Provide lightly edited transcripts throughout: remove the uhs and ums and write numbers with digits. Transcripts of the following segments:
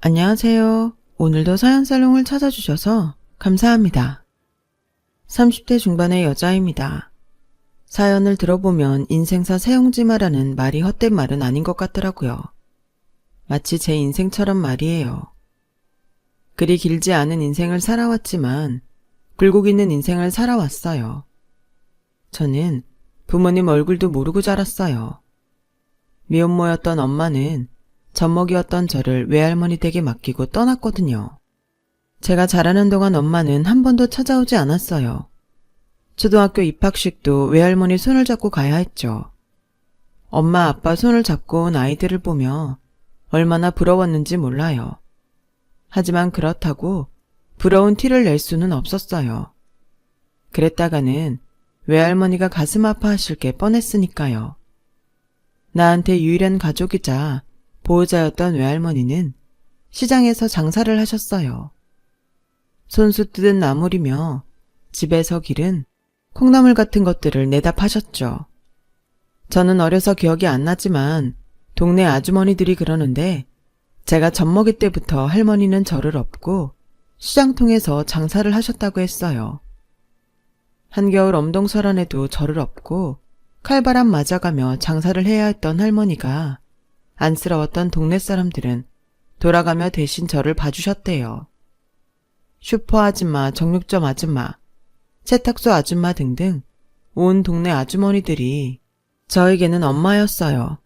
안녕하세요. 오늘도 사연살롱을 찾아주셔서 감사합니다. 30대 중반의 여자입니다. 사연을 들어보면 인생사 세옹지마라는 말이 헛된 말은 아닌 것 같더라고요. 마치 제 인생처럼 말이에요. 그리 길지 않은 인생을 살아왔지만 굴곡 있는 인생을 살아왔어요. 저는 부모님 얼굴도 모르고 자랐어요. 미혼모였던 엄마는 젖먹이었던 저를 외할머니 댁에 맡기고 떠났거든요. 제가 자라는 동안 엄마는 한 번도 찾아오지 않았어요. 초등학교 입학식도 외할머니 손을 잡고 가야 했죠. 엄마 아빠 손을 잡고 온 아이들을 보며 얼마나 부러웠는지 몰라요. 하지만 그렇다고 부러운 티를 낼 수는 없었어요. 그랬다가는 외할머니가 가슴 아파하실 게 뻔했으니까요. 나한테 유일한 가족이자 보호자였던 외할머니는 시장에서 장사를 하셨어요. 손수 뜯은 나물이며 집에서 기른 콩나물 같은 것들을 내다 파셨죠. 저는 어려서 기억이 안 나지만 동네 아주머니들이 그러는데 제가 젖먹이 때부터 할머니는 저를 업고 시장통에서 장사를 하셨다고 했어요. 한겨울 엄동설안에도 저를 업고 칼바람 맞아가며 장사를 해야 했던 할머니가 안쓰러웠던 동네 사람들은 돌아가며 대신 저를 봐주셨대요. 슈퍼 아줌마, 정육점 아줌마, 세탁소 아줌마 등등 온 동네 아주머니들이 저에게는 엄마였어요.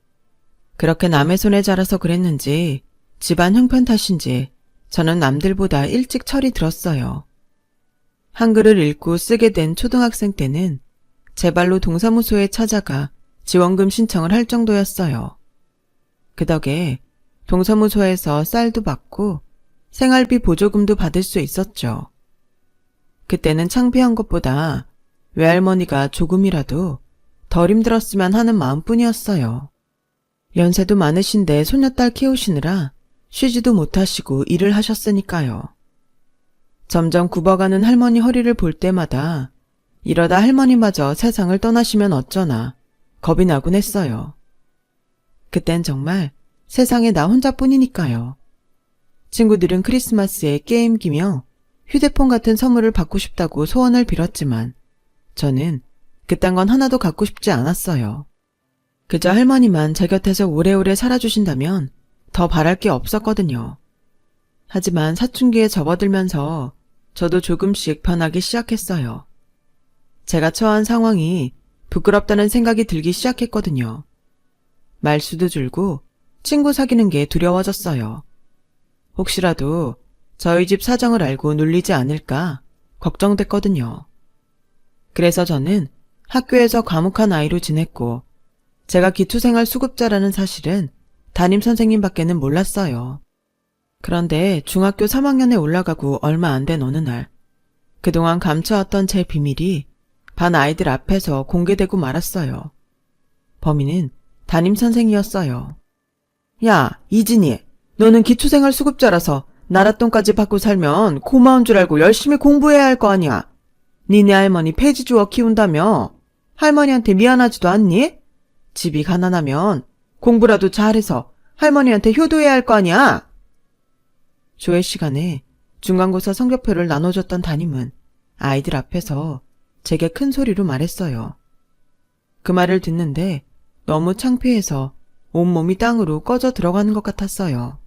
그렇게 남의 손에 자라서 그랬는지 집안 형편 탓인지 저는 남들보다 일찍 철이 들었어요. 한글을 읽고 쓰게 된 초등학생 때는 제 발로 동사무소에 찾아가 지원금 신청을 할 정도였어요. 그 덕에 동사무소에서 쌀도 받고 생활비 보조금도 받을 수 있었죠. 그때는 창피한 것보다 외할머니가 조금이라도 덜 힘들었으면 하는 마음뿐이었어요. 연세도 많으신데 소녀딸 키우시느라 쉬지도 못하시고 일을 하셨으니까요. 점점 굽어가는 할머니 허리를 볼 때마다 이러다 할머니마저 세상을 떠나시면 어쩌나 겁이 나곤 했어요. 그땐 정말 세상에 나 혼자뿐이니까요. 친구들은 크리스마스에 게임기며 휴대폰 같은 선물을 받고 싶다고 소원을 빌었지만 저는 그딴 건 하나도 갖고 싶지 않았어요. 그저 할머니만 제 곁에서 오래오래 살아주신다면 더 바랄 게 없었거든요. 하지만 사춘기에 접어들면서 저도 조금씩 변하기 시작했어요. 제가 처한 상황이 부끄럽다는 생각이 들기 시작했거든요. 말수도 줄고 친구 사귀는 게 두려워졌어요. 혹시라도 저희 집 사정을 알고 눌리지 않을까 걱정됐거든요. 그래서 저는 학교에서 과묵한 아이로 지냈고 제가 기초생활 수급자라는 사실은 담임선생님밖에는 몰랐어요. 그런데 중학교 3학년에 올라가고 얼마 안 된 어느 날 그동안 감춰왔던 제 비밀이 반 아이들 앞에서 공개되고 말았어요. 범인은 담임선생이었어요. 야, 이진이, 너는 기초생활 수급자라서 나랏돈까지 받고 살면 고마운 줄 알고 열심히 공부해야 할 거 아니야. 니네 할머니 폐지 주워 키운다며 할머니한테 미안하지도 않니? 집이 가난하면 공부라도 잘해서 할머니한테 효도해야 할 거 아니야. 조회 시간에 중간고사 성적표를 나눠줬던 담임은 아이들 앞에서 제게 큰 소리로 말했어요. 그 말을 듣는데 너무 창피해서 온몸이 땅으로 꺼져 들어가는 것 같았어요.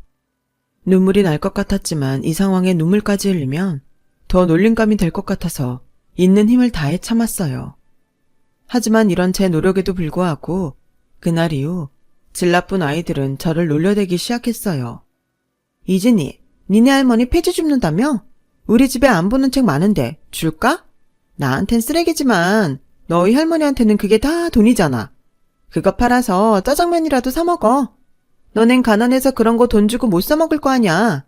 눈물이 날 것 같았지만 이 상황에 눈물까지 흘리면 더 놀림감이 될 것 같아서 있는 힘을 다해 참았어요. 하지만 이런 제 노력에도 불구하고 그날 이후 질 나쁜 아이들은 저를 놀려대기 시작했어요. 이진이, 니네 할머니 폐지 줍는다며? 우리 집에 안 보는 책 많은데 줄까? 나한텐 쓰레기지만 너희 할머니한테는 그게 다 돈이잖아. 그거 팔아서 짜장면이라도 사 먹어. 너넨 가난해서 그런 거 돈 주고 못 사 먹을 거 아냐.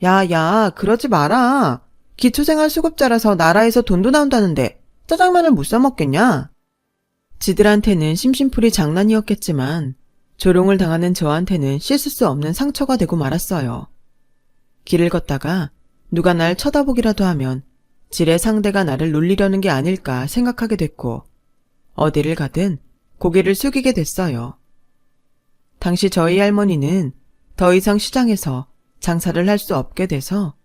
야, 그러지 마라. 기초생활 수급자라서 나라에서 돈도 나온다는데 짜장면을 못 사 먹겠냐? 지들한테는 심심풀이 장난이었겠지만 조롱을 당하는 저한테는 씻을 수 없는 상처가 되고 말았어요. 길을 걷다가 누가 날 쳐다보기라도 하면 질의 상대가 나를 놀리려는 게 아닐까 생각하게 됐고 어디를 가든 고개를 숙이게 됐어요. 당시 저희 할머니는 더 이상 시장에서 장사를 할 수 없게 돼서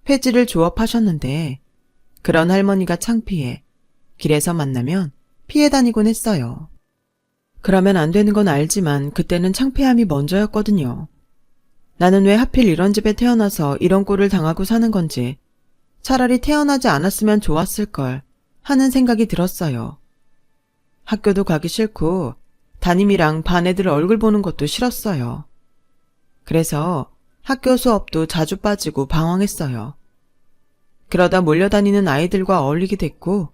폐지를 조업하셨는데 그런 할머니가 창피해 길에서 만나면 피해 다니곤 했어요. 그러면 안 되는 건 알지만 그때는 창피함이 먼저였거든요. 나는 왜 하필 이런 집에 태어나서 이런 꼴을 당하고 사는 건지 차라리 태어나지 않았으면 좋았을걸 하는 생각이 들었어요. 학교도 가기 싫고 담임이랑 반 애들 얼굴 보는 것도 싫었어요. 그래서 학교 수업도 자주 빠지고 방황했어요. 그러다 몰려다니는 아이들과 어울리게 됐고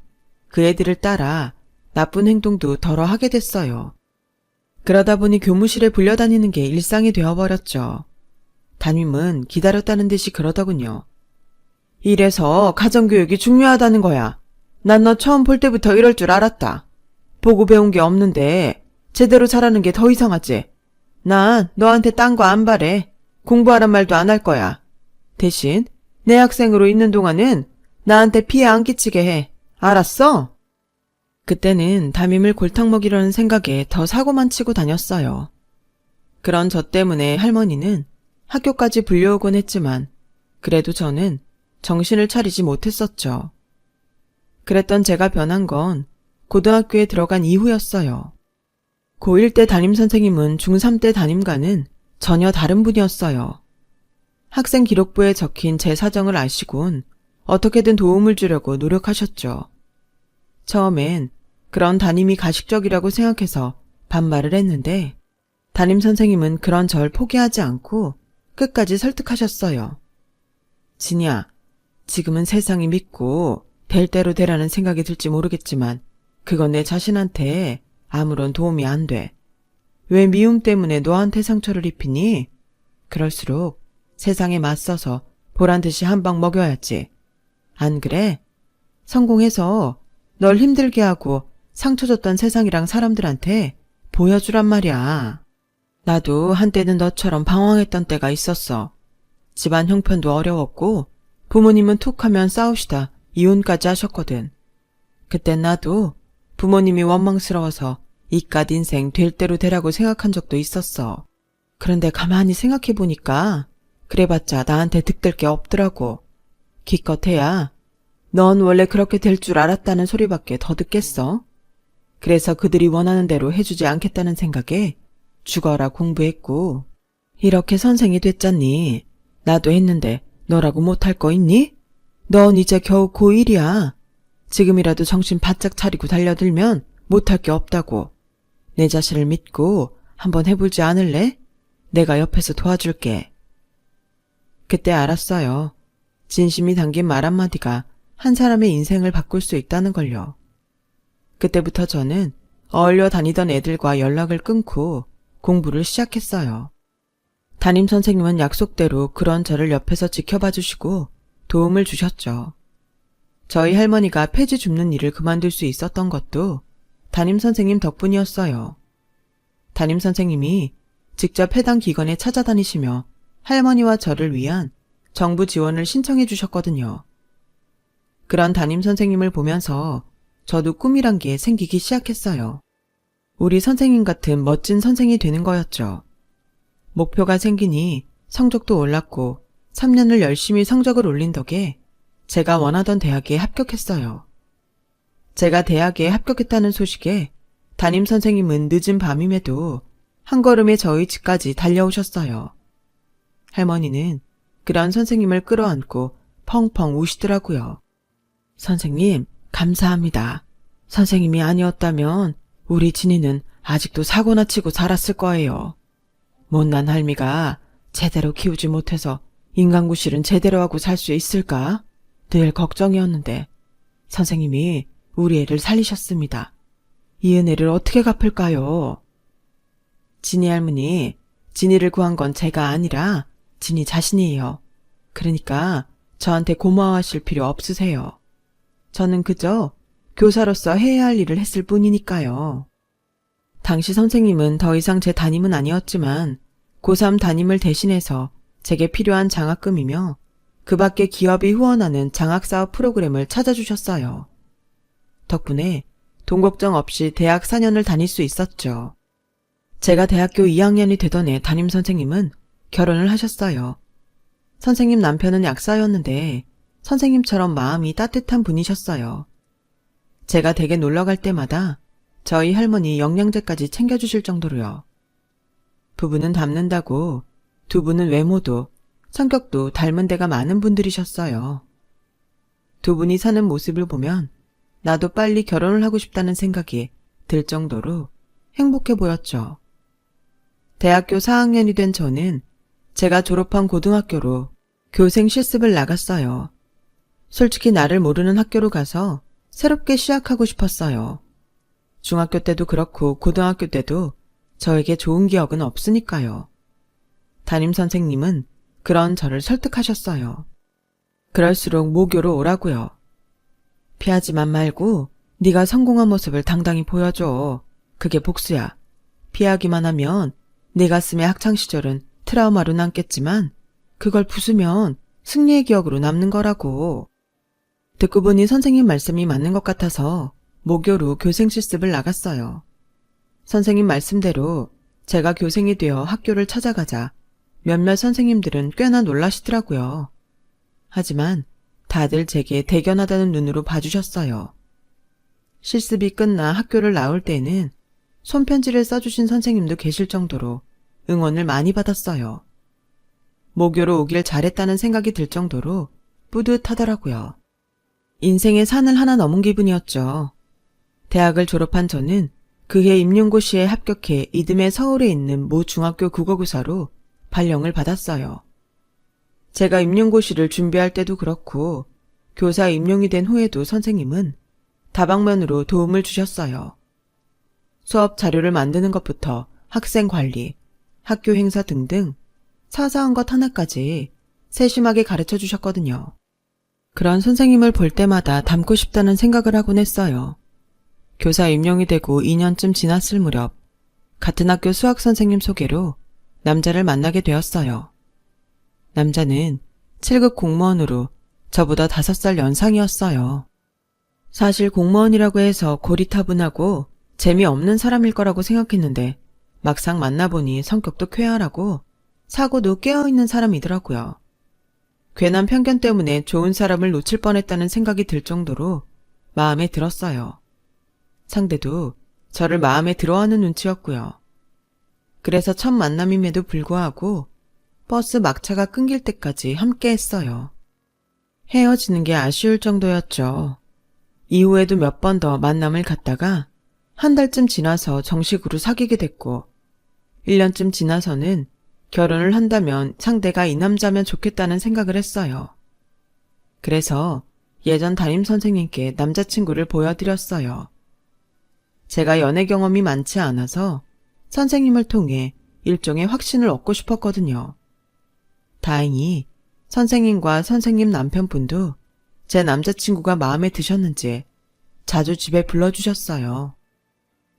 그 애들을 따라 나쁜 행동도 덜어 하게 됐어요. 그러다 보니 교무실에 불려다니는 게 일상이 되어버렸죠. 담임은 기다렸다는 듯이 그러더군요. 이래서 가정교육이 중요하다는 거야. 난 너 처음 볼 때부터 이럴 줄 알았다. 보고 배운 게 없는데 제대로 잘하는 게 더 이상하지. 난 너한테 딴 거 안 바래. 공부하란 말도 안 할 거야. 대신 내 학생으로 있는 동안은 나한테 피해 안 끼치게 해. 알았어? 그때는 담임을 골탕 먹이려는 생각에 더 사고만 치고 다녔어요. 그런 저 때문에 할머니는 학교까지 불려오곤 했지만 그래도 저는 정신을 차리지 못했었죠. 그랬던 제가 변한 건 고등학교에 들어간 이후였어요. 고1 때 담임선생님은 중3 때 담임과는 전혀 다른 분이었어요. 학생 기록부에 적힌 제 사정을 아시곤 어떻게든 도움을 주려고 노력하셨죠. 처음엔 그런 담임이 가식적이라고 생각해서 반발을 했는데 담임선생님은 그런 절 포기하지 않고 끝까지 설득하셨어요. 진이야, 지금은 세상이 믿고 될 대로 되라는 생각이 들지 모르겠지만 그건 내 자신한테 아무런 도움이 안 돼. 왜 미움 때문에 너한테 상처를 입히니? 그럴수록 세상에 맞서서 보란듯이 한 방 먹여야지. 안 그래? 성공해서 널 힘들게 하고 상처 줬던 세상이랑 사람들한테 보여주란 말이야. 나도 한때는 너처럼 방황했던 때가 있었어. 집안 형편도 어려웠고 부모님은 툭 하면 싸우시다 이혼까지 하셨거든. 그땐 나도 부모님이 원망스러워서 이깟 인생 될 대로 되라고 생각한 적도 있었어. 그런데 가만히 생각해보니까 그래봤자 나한테 득될 게 없더라고. 기껏해야 넌 원래 그렇게 될 줄 알았다는 소리밖에 더 듣겠어. 그래서 그들이 원하는 대로 해주지 않겠다는 생각에 죽어라 공부했고 이렇게 선생이 됐잖니. 나도 했는데 너라고 못할 거 있니? 넌 이제 겨우 고1이야. 지금이라도 정신 바짝 차리고 달려들면 못할 게 없다고. 내 자신을 믿고 한번 해보지 않을래? 내가 옆에서 도와줄게. 그때 알았어요. 진심이 담긴 말 한마디가 한 사람의 인생을 바꿀 수 있다는 걸요. 그때부터 저는 어울려 다니던 애들과 연락을 끊고 공부를 시작했어요. 담임선생님은 약속대로 그런 저를 옆에서 지켜봐 주시고 도움을 주셨죠. 저희 할머니가 폐지 줍는 일을 그만둘 수 있었던 것도 담임선생님 덕분이었어요. 담임선생님이 직접 해당 기관에 찾아다니시며 할머니와 저를 위한 정부 지원을 신청해 주셨거든요. 그런 담임선생님을 보면서 저도 꿈이란 게 생기기 시작했어요. 우리 선생님 같은 멋진 선생이 되는 거였죠. 목표가 생기니 성적도 올랐고 3년을 열심히 성적을 올린 덕에 제가 원하던 대학에 합격했어요. 제가 대학에 합격했다는 소식에 담임선생님은 늦은 밤임에도 한 걸음에 저희 집까지 달려오셨어요. 할머니는 그런 선생님을 끌어안고 펑펑 우시더라고요. 선생님, 감사합니다. 선생님이 아니었다면 우리 진이는 아직도 사고나 치고 자랐을 거예요. 못난 할미가 제대로 키우지 못해서 인간구실은 제대로 하고 살 수 있을까? 늘 걱정이었는데 선생님이 우리 애를 살리셨습니다. 이 은혜를 어떻게 갚을까요? 진이 할머니, 진이를 구한 건 제가 아니라 진이 자신이에요. 그러니까 저한테 고마워하실 필요 없으세요. 저는 그저 교사로서 해야 할 일을 했을 뿐이니까요. 당시 선생님은 더 이상 제 담임은 아니었지만 고3 담임을 대신해서 제게 필요한 장학금이며 그 밖에 기업이 후원하는 장학사업 프로그램을 찾아주셨어요. 덕분에 돈 걱정 없이 대학 4년을 다닐 수 있었죠. 제가 대학교 2학년이 되던 해 담임선생님은 결혼을 하셨어요. 선생님 남편은 약사였는데 선생님처럼 마음이 따뜻한 분이셨어요. 제가 댁에 놀러 갈 때마다 저희 할머니 영양제까지 챙겨주실 정도로요. 부부는 닮는다고 두 분은 외모도 성격도 닮은 데가 많은 분들이셨어요. 두 분이 사는 모습을 보면 나도 빨리 결혼을 하고 싶다는 생각이 들 정도로 행복해 보였죠. 대학교 4학년이 된 저는 제가 졸업한 고등학교로 교생 실습을 나갔어요. 솔직히 나를 모르는 학교로 가서 새롭게 시작하고 싶었어요. 중학교 때도 그렇고 고등학교 때도 저에게 좋은 기억은 없으니까요. 담임 선생님은 그런 저를 설득하셨어요. 그럴수록 모교로 오라고요. 피하지만 말고 네가 성공한 모습을 당당히 보여줘. 그게 복수야. 피하기만 하면 네 가슴의 학창시절은 트라우마로 남겠지만 그걸 부수면 승리의 기억으로 남는 거라고. 듣고 보니 선생님 말씀이 맞는 것 같아서 모교로 교생 실습을 나갔어요. 선생님 말씀대로 제가 교생이 되어 학교를 찾아가자 몇몇 선생님들은 꽤나 놀라시더라고요. 하지만 다들 제게 대견하다는 눈으로 봐주셨어요. 실습이 끝나 학교를 나올 때는 손편지를 써주신 선생님도 계실 정도로 응원을 많이 받았어요. 모교로 오길 잘했다는 생각이 들 정도로 뿌듯하더라고요. 인생의 산을 하나 넘은 기분이었죠. 대학을 졸업한 저는 그해 임용고시에 합격해 이듬해 서울에 있는 모 중학교 국어교사로 발령을 받았어요. 제가 임용고시를 준비할 때도 그렇고 교사 임용이 된 후에도 선생님은 다방면으로 도움을 주셨어요. 수업 자료를 만드는 것부터 학생 관리, 학교 행사 등등 사소한 것 하나까지 세심하게 가르쳐 주셨거든요. 그런 선생님을 볼 때마다 닮고 싶다는 생각을 하곤 했어요. 교사 임용이 되고 2년쯤 지났을 무렵 같은 학교 수학 선생님 소개로 남자를 만나게 되었어요. 남자는 7급 공무원으로 저보다 5살 연상이었어요. 사실 공무원이라고 해서 고리타분하고 재미없는 사람일 거라고 생각했는데 막상 만나보니 성격도 쾌활하고 사고도 깨어있는 사람이더라고요. 괜한 편견 때문에 좋은 사람을 놓칠 뻔했다는 생각이 들 정도로 마음에 들었어요. 상대도 저를 마음에 들어하는 눈치였고요. 그래서 첫 만남임에도 불구하고 버스 막차가 끊길 때까지 함께 했어요. 헤어지는 게 아쉬울 정도였죠. 이후에도 몇 번 더 만남을 갖다가 한 달쯤 지나서 정식으로 사귀게 됐고 1년쯤 지나서는 결혼을 한다면 상대가 이 남자면 좋겠다는 생각을 했어요. 그래서 예전 담임 선생님께 남자친구를 보여드렸어요. 제가 연애 경험이 많지 않아서 선생님을 통해 일종의 확신을 얻고 싶었거든요. 다행히 선생님과 선생님 남편분도 제 남자친구가 마음에 드셨는지 자주 집에 불러주셨어요.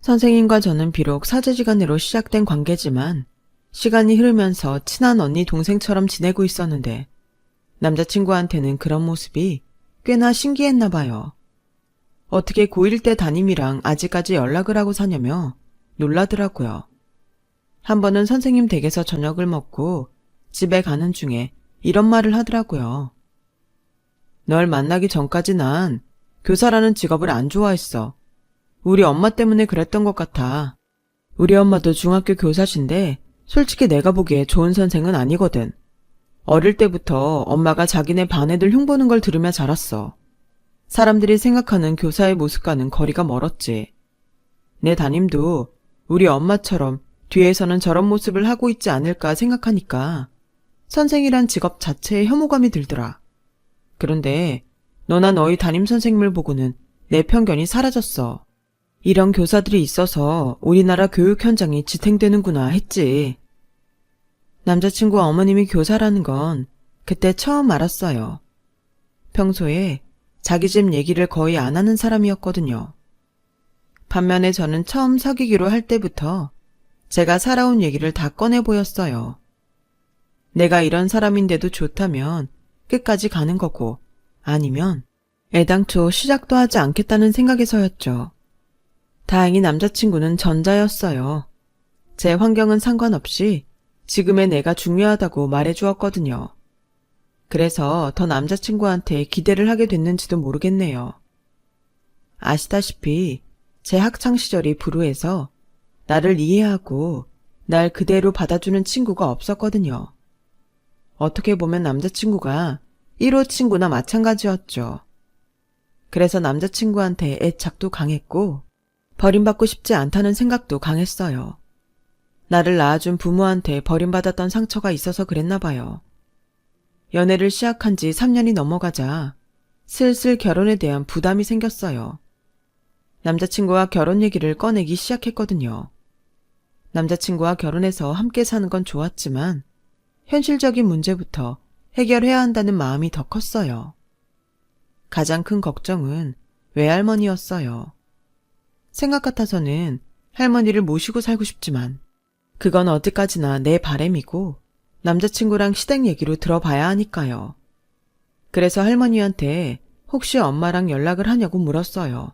선생님과 저는 비록 사제지간으로 시작된 관계지만 시간이 흐르면서 친한 언니 동생처럼 지내고 있었는데 남자친구한테는 그런 모습이 꽤나 신기했나 봐요. 어떻게 고1 때 담임이랑 아직까지 연락을 하고 사냐며 놀라더라고요. 한 번은 선생님 댁에서 저녁을 먹고 집에 가는 중에 이런 말을 하더라고요. 널 만나기 전까지 난 교사라는 직업을 안 좋아했어. 우리 엄마 때문에 그랬던 것 같아. 우리 엄마도 중학교 교사신데 솔직히 내가 보기에 좋은 선생은 아니거든. 어릴 때부터 엄마가 자기네 반 애들 흉보는 걸 들으며 자랐어. 사람들이 생각하는 교사의 모습과는 거리가 멀었지. 내 담임도 우리 엄마처럼 뒤에서는 저런 모습을 하고 있지 않을까 생각하니까 선생이란 직업 자체에 혐오감이 들더라. 그런데 너나 너희 담임 선생님을 보고는 내 편견이 사라졌어. 이런 교사들이 있어서 우리나라 교육 현장이 지탱되는구나 했지. 남자친구 어머님이 교사라는 건 그때 처음 알았어요. 평소에 자기 집 얘기를 거의 안 하는 사람이었거든요. 반면에 저는 처음 사귀기로 할 때부터 제가 살아온 얘기를 다 꺼내 보였어요. 내가 이런 사람인데도 좋다면 끝까지 가는 거고 아니면 애당초 시작도 하지 않겠다는 생각에서였죠. 다행히 남자친구는 전자였어요. 제 환경은 상관없이 지금의 내가 중요하다고 말해주었거든요. 그래서 더 남자친구한테 기대를 하게 됐는지도 모르겠네요. 아시다시피 제 학창시절이 불우해서 나를 이해하고 날 그대로 받아주는 친구가 없었거든요. 어떻게 보면 남자친구가 1호 친구나 마찬가지였죠. 그래서 남자친구한테 애착도 강했고 버림받고 싶지 않다는 생각도 강했어요. 나를 낳아준 부모한테 버림받았던 상처가 있어서 그랬나 봐요. 연애를 시작한 지 3년이 넘어가자 슬슬 결혼에 대한 부담이 생겼어요. 남자친구와 결혼 얘기를 꺼내기 시작했거든요. 남자친구와 결혼해서 함께 사는 건 좋았지만 현실적인 문제부터 해결해야 한다는 마음이 더 컸어요. 가장 큰 걱정은 외할머니였어요. 생각 같아서는 할머니를 모시고 살고 싶지만 그건 어디까지나 내 바람이고 남자친구랑 시댁 얘기로 들어봐야 하니까요. 그래서 할머니한테 혹시 엄마랑 연락을 하냐고 물었어요.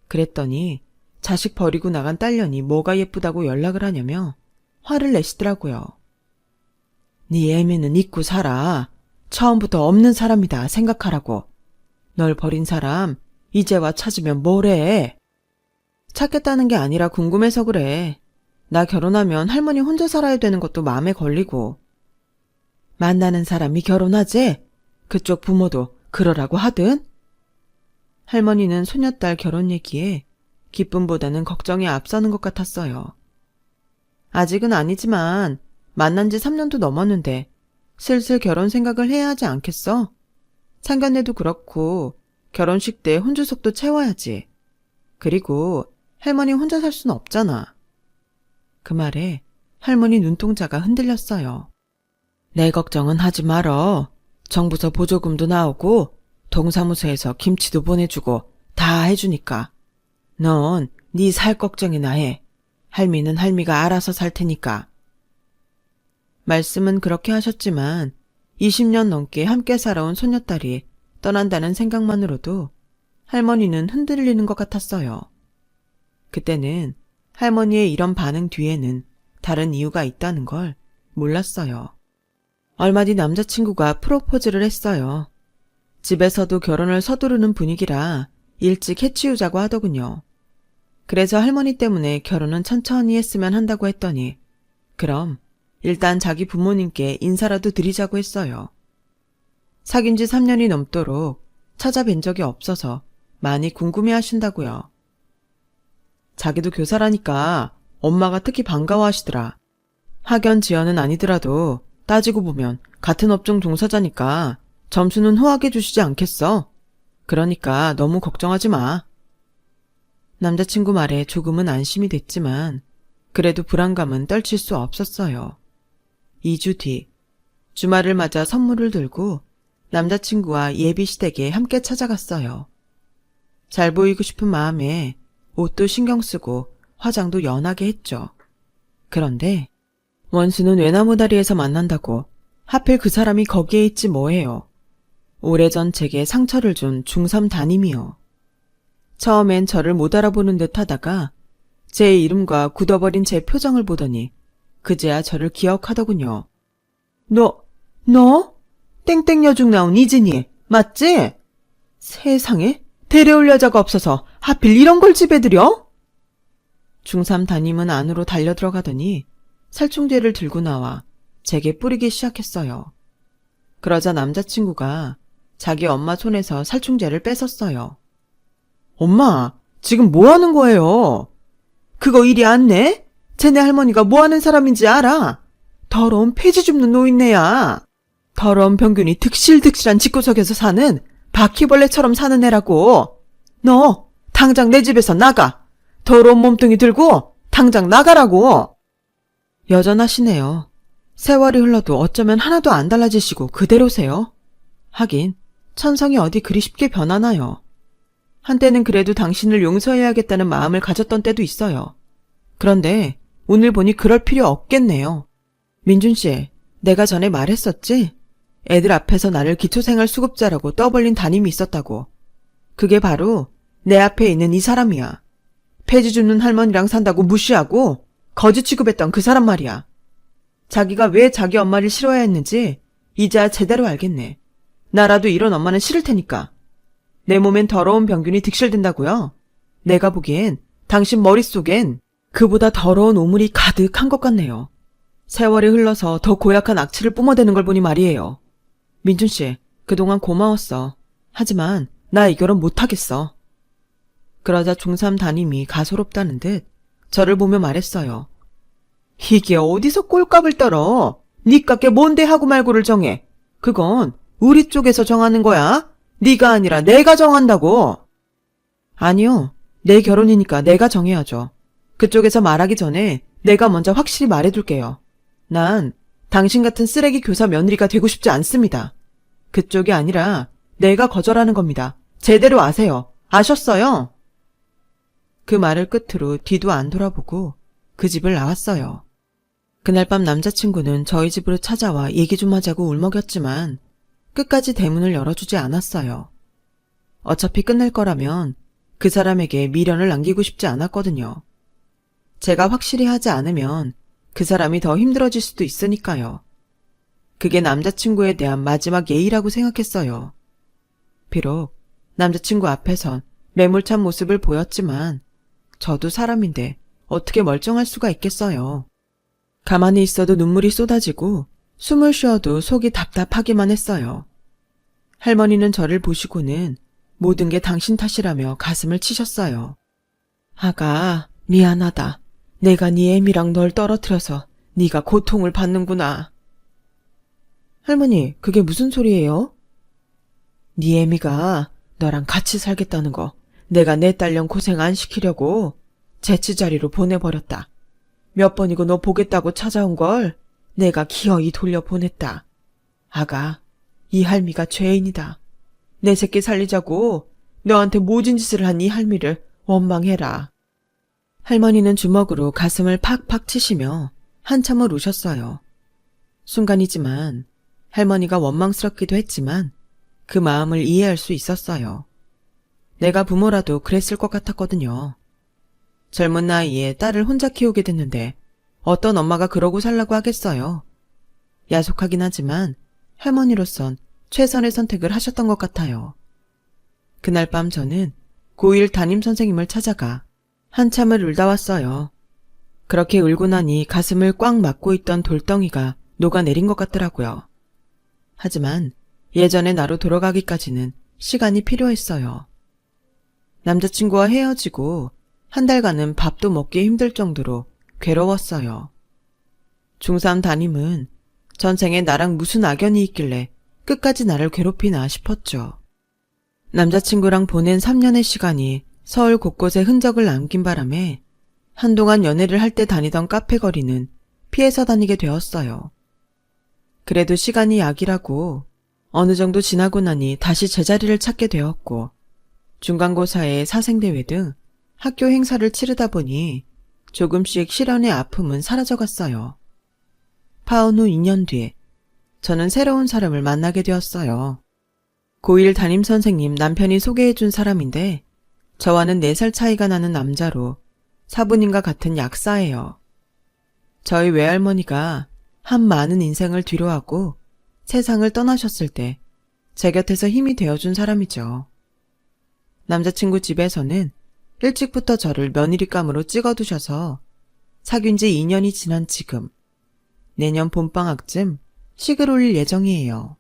그랬더니 자식 버리고 나간 딸년이 뭐가 예쁘다고 연락을 하냐며 화를 내시더라고요. 네 애미는 잊고 살아. 처음부터 없는 사람이다 생각하라고. 널 버린 사람 이제 와 찾으면 뭐래. 찾겠다는 게 아니라 궁금해서 그래. 나 결혼하면 할머니 혼자 살아야 되는 것도 마음에 걸리고. 만나는 사람이 결혼하지? 그쪽 부모도 그러라고 하든? 할머니는 소녀딸 결혼 얘기에 기쁨보다는 걱정이 앞서는 것 같았어요. 아직은 아니지만 만난 지 3년도 넘었는데 슬슬 결혼 생각을 해야 하지 않겠어? 상견례도 그렇고 결혼식 때 혼주석도 채워야지. 그리고 할머니 혼자 살 순 없잖아. 그 말에 할머니 눈동자가 흔들렸어요. 내 걱정은 하지 말어. 정부서 보조금도 나오고 동사무소에서 김치도 보내주고 다 해주니까. 넌 네 살 걱정이나 해. 할미는 할미가 알아서 살 테니까. 말씀은 그렇게 하셨지만 20년 넘게 함께 살아온 손녀딸이 떠난다는 생각만으로도 할머니는 흔들리는 것 같았어요. 그때는 할머니의 이런 반응 뒤에는 다른 이유가 있다는 걸 몰랐어요. 얼마 뒤 남자친구가 프로포즈를 했어요. 집에서도 결혼을 서두르는 분위기라 일찍 해치우자고 하더군요. 그래서 할머니 때문에 결혼은 천천히 했으면 한다고 했더니 그럼 일단 자기 부모님께 인사라도 드리자고 했어요. 사귄 지 3년이 넘도록 찾아뵌 적이 없어서 많이 궁금해 하신다고요. 자기도 교사라니까 엄마가 특히 반가워하시더라. 학연 지연은 아니더라도 따지고 보면 같은 업종 종사자니까 점수는 후하게 주시지 않겠어? 그러니까 너무 걱정하지 마. 남자친구 말에 조금은 안심이 됐지만 그래도 불안감은 떨칠 수 없었어요. 2주 뒤 주말을 맞아 선물을 들고 남자친구와 예비 시댁에 함께 찾아갔어요. 잘 보이고 싶은 마음에 옷도 신경 쓰고 화장도 연하게 했죠. 그런데 원수는 외나무다리에서 만난다고 하필 그 사람이 거기에 있지 뭐해요. 오래전 제게 상처를 준 중3 담임이요. 처음엔 저를 못 알아보는 듯 하다가 제 이름과 굳어버린 제 표정을 보더니 그제야 저를 기억하더군요. 너? 땡땡 여중 나온 이진이 맞지? 세상에 데려올 여자가 없어서 하필 이런 걸 집에 들여? 중3 담임은 안으로 달려들어가더니 살충제를 들고 나와 제게 뿌리기 시작했어요. 그러자 남자친구가 자기 엄마 손에서 살충제를 뺏었어요. 엄마, 지금 뭐 하는 거예요? 그거 이리 안 내? 쟤네 할머니가 뭐 하는 사람인지 알아? 더러운 폐지 줍는 노인네야. 더러운 병균이 득실득실한 집구석에서 사는 바퀴벌레처럼 사는 애라고. 너 당장 내 집에서 나가. 더러운 몸뚱이 들고 당장 나가라고. 여전하시네요. 세월이 흘러도 어쩌면 하나도 안 달라지시고 그대로세요. 하긴 천성이 어디 그리 쉽게 변하나요. 한때는 그래도 당신을 용서해야겠다는 마음을 가졌던 때도 있어요. 그런데 오늘 보니 그럴 필요 없겠네요. 민준 씨, 내가 전에 말했었지? 애들 앞에서 나를 기초생활 수급자라고 떠벌린 담임이 있었다고. 그게 바로 내 앞에 있는 이 사람이야. 폐지 줍는 할머니랑 산다고 무시하고 거지 취급했던 그 사람 말이야. 자기가 왜 자기 엄마를 싫어해야 했는지 이제야 제대로 알겠네. 나라도 이런 엄마는 싫을 테니까. 내 몸엔 더러운 병균이 득실된다고요? 내가 보기엔 당신 머릿속엔 그보다 더러운 오물이 가득한 것 같네요. 세월이 흘러서 더 고약한 악취를 뿜어대는 걸 보니 말이에요. 민준 씨, 그동안 고마웠어. 하지만 나 이 결혼 못하겠어. 그러자 중3 담임이 가소롭다는 듯 저를 보며 말했어요. 이게 어디서 꼴값을 떨어? 니깎게 뭔데 하고 말고를 정해. 그건 우리 쪽에서 정하는 거야. 네가 아니라 내가 정한다고. 아니요. 내 결혼이니까 내가 정해야죠. 그쪽에서 말하기 전에 내가 먼저 확실히 말해둘게요. 난 당신 같은 쓰레기 교사 며느리가 되고 싶지 않습니다. 그쪽이 아니라 내가 거절하는 겁니다. 제대로 아세요. 아셨어요? 그 말을 끝으로 뒤도 안 돌아보고 그 집을 나왔어요. 그날 밤 남자친구는 저희 집으로 찾아와 얘기 좀 하자고 울먹였지만 끝까지 대문을 열어주지 않았어요. 어차피 끝낼 거라면 그 사람에게 미련을 남기고 싶지 않았거든요. 제가 확실히 하지 않으면 그 사람이 더 힘들어질 수도 있으니까요. 그게 남자친구에 대한 마지막 예의라고 생각했어요. 비록 남자친구 앞에선 매몰찬 모습을 보였지만 저도 사람인데 어떻게 멀쩡할 수가 있겠어요. 가만히 있어도 눈물이 쏟아지고 숨을 쉬어도 속이 답답하기만 했어요. 할머니는 저를 보시고는 모든 게 당신 탓이라며 가슴을 치셨어요. 아가, 미안하다. 내가 네 애미랑 널 떨어뜨려서 네가 고통을 받는구나. 할머니, 그게 무슨 소리예요? 네 애미가 너랑 같이 살겠다는 거 내가 내 딸년 고생 안 시키려고 재치자리로 보내버렸다. 몇 번이고 너 보겠다고 찾아온 걸 내가 기어이 돌려보냈다. 아가, 이 할미가 죄인이다. 내 새끼 살리자고 너한테 모진 짓을 한 이 할미를 원망해라. 할머니는 주먹으로 가슴을 팍팍 치시며 한참을 우셨어요. 순간이지만 할머니가 원망스럽기도 했지만 그 마음을 이해할 수 있었어요. 내가 부모라도 그랬을 것 같았거든요. 젊은 나이에 딸을 혼자 키우게 됐는데 어떤 엄마가 그러고 살라고 하겠어요. 야속하긴 하지만 할머니로선 최선의 선택을 하셨던 것 같아요. 그날 밤 저는 고1 담임선생님을 찾아가 한참을 울다 왔어요. 그렇게 울고 나니 가슴을 꽉 막고 있던 돌덩이가 녹아내린 것 같더라고요. 하지만 예전의 나로 돌아가기까지는 시간이 필요했어요. 남자친구와 헤어지고 한 달간은 밥도 먹기 힘들 정도로 괴로웠어요. 중3 담임은 전생에 나랑 무슨 악연이 있길래 끝까지 나를 괴롭히나 싶었죠. 남자친구랑 보낸 3년의 시간이 서울 곳곳에 흔적을 남긴 바람에 한동안 연애를 할 때 다니던 카페 거리는 피해서 다니게 되었어요. 그래도 시간이 약이라고 어느 정도 지나고 나니 다시 제자리를 찾게 되었고 중간고사에 사생대회 등 학교 행사를 치르다 보니 조금씩 실연의 아픔은 사라져갔어요. 파혼 후 2년 뒤에 저는 새로운 사람을 만나게 되었어요. 고1 담임선생님 남편이 소개해준 사람인데 저와는 4살 차이가 나는 남자로 사부님과 같은 약사예요. 저희 외할머니가 한 많은 인생을 뒤로하고 세상을 떠나셨을 때 제 곁에서 힘이 되어준 사람이죠. 남자친구 집에서는 일찍부터 저를 며느리감으로 찍어두셔서 사귄 지 2년이 지난 지금 내년 봄방학쯤 식을 올릴 예정이에요.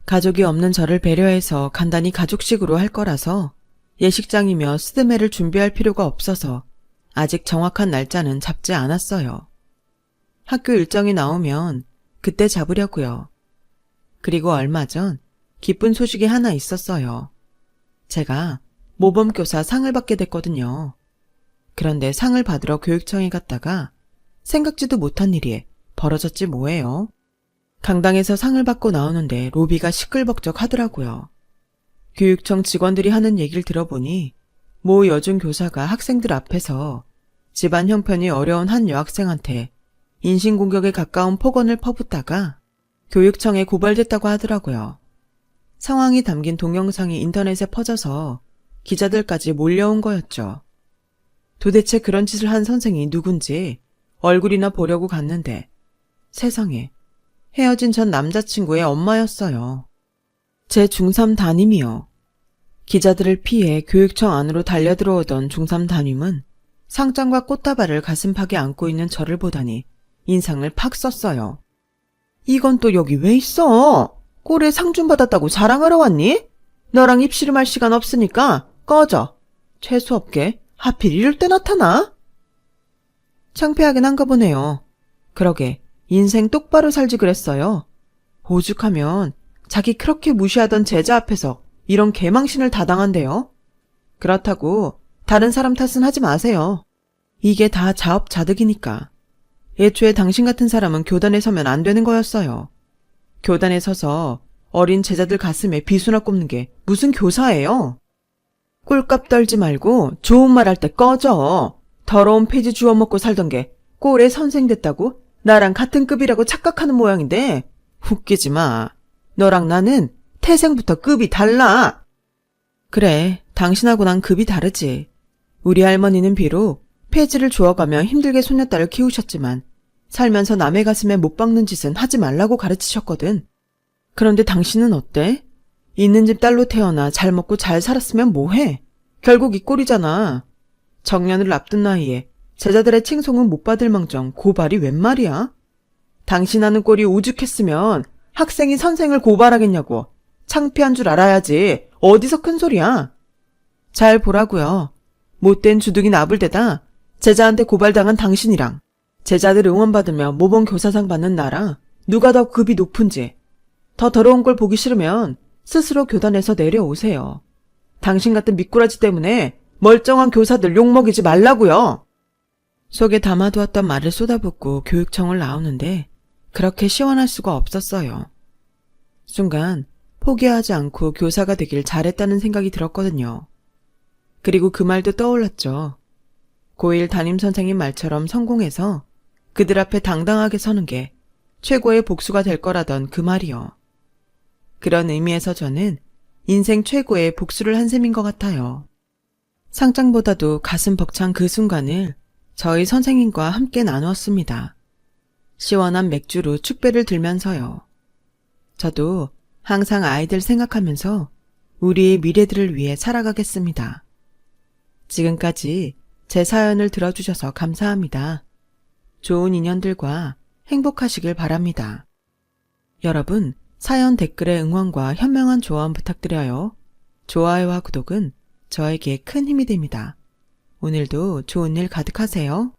가족이 없는 저를 배려해서 간단히 가족식으로 할 거라서 예식장이며 스드메를 준비할 필요가 없어서 아직 정확한 날짜는 잡지 않았어요. 학교 일정이 나오면 그때 잡으려고요. 그리고 얼마 전 기쁜 소식이 하나 있었어요. 제가 모범교사 상을 받게 됐거든요. 그런데 상을 받으러 교육청에 갔다가 생각지도 못한 일이 벌어졌지 뭐예요. 강당에서 상을 받고 나오는데 로비가 시끌벅적 하더라고요. 교육청 직원들이 하는 얘기를 들어보니 모 여중 교사가 학생들 앞에서 집안 형편이 어려운 한 여학생한테 인신공격에 가까운 폭언을 퍼붓다가 교육청에 고발됐다고 하더라고요. 상황이 담긴 동영상이 인터넷에 퍼져서 기자들까지 몰려온 거였죠. 도대체 그런 짓을 한 선생이 누군지 얼굴이나 보려고 갔는데 세상에, 헤어진 전 남자친구의 엄마였어요. 제 중3 담임이요. 기자들을 피해 교육청 안으로 달려들어오던 중3 담임은 상장과 꽃다발을 가슴팍에 안고 있는 저를 보더니 인상을 팍 썼어요. 이건 또 여기 왜 있어? 꼴에 상준 받았다고 자랑하러 왔니? 너랑 입씨름할 시간 없으니까 꺼져. 재수없게 하필 이럴 때 나타나? 창피하긴 한가 보네요. 그러게 인생 똑바로 살지 그랬어요. 오죽하면 자기 그렇게 무시하던 제자 앞에서 이런 개망신을 다 당한대요. 그렇다고 다른 사람 탓은 하지 마세요. 이게 다 자업자득이니까. 애초에 당신 같은 사람은 교단에 서면 안 되는 거였어요. 교단에 서서 어린 제자들 가슴에 비수나 꼽는 게 무슨 교사예요? 꼴값 떨지 말고 좋은 말 할 때 꺼져. 더러운 폐지 주워 먹고 살던 게 꼴에 선생 됐다고 나랑 같은 급이라고 착각하는 모양인데 웃기지 마. 너랑 나는 태생부터 급이 달라. 그래, 당신하고 난 급이 다르지. 우리 할머니는 비록 폐지를 주워가며 힘들게 손녀딸을 키우셨지만 살면서 남의 가슴에 못 박는 짓은 하지 말라고 가르치셨거든. 그런데 당신은 어때? 있는 집 딸로 태어나 잘 먹고 잘 살았으면 뭐해? 결국 이 꼴이잖아. 정년을 앞둔 나이에 제자들의 칭송은 못 받을 망정 고발이 웬 말이야? 당신 하는 꼴이 오죽했으면 학생이 선생을 고발하겠냐고. 창피한 줄 알아야지. 어디서 큰 소리야? 잘 보라고요. 못된 주둥이 나불대다 제자한테 고발당한 당신이랑 제자들 응원받으며 모범 교사상 받는 나랑 누가 더 급이 높은지 더 더러운 걸 보기 싫으면 스스로 교단에서 내려오세요. 당신 같은 미꾸라지 때문에 멀쩡한 교사들 욕먹이지 말라고요. 속에 담아두었던 말을 쏟아붓고 교육청을 나오는데 그렇게 시원할 수가 없었어요. 순간 포기하지 않고 교사가 되길 잘했다는 생각이 들었거든요. 그리고 그 말도 떠올랐죠. 고1 담임선생님 말처럼 성공해서 그들 앞에 당당하게 서는 게 최고의 복수가 될 거라던 그 말이요. 그런 의미에서 저는 인생 최고의 복수를 한 셈인 것 같아요. 상장보다도 가슴 벅찬 그 순간을 저희 선생님과 함께 나누었습니다. 시원한 맥주로 축배를 들면서요. 저도 항상 아이들 생각하면서 우리의 미래들을 위해 살아가겠습니다. 지금까지 제 사연을 들어주셔서 감사합니다. 좋은 인연들과 행복하시길 바랍니다. 여러분, 사연 댓글에 응원과 현명한 조언 부탁드려요. 좋아요와 구독은 저에게 큰 힘이 됩니다. 오늘도 좋은 일 가득하세요.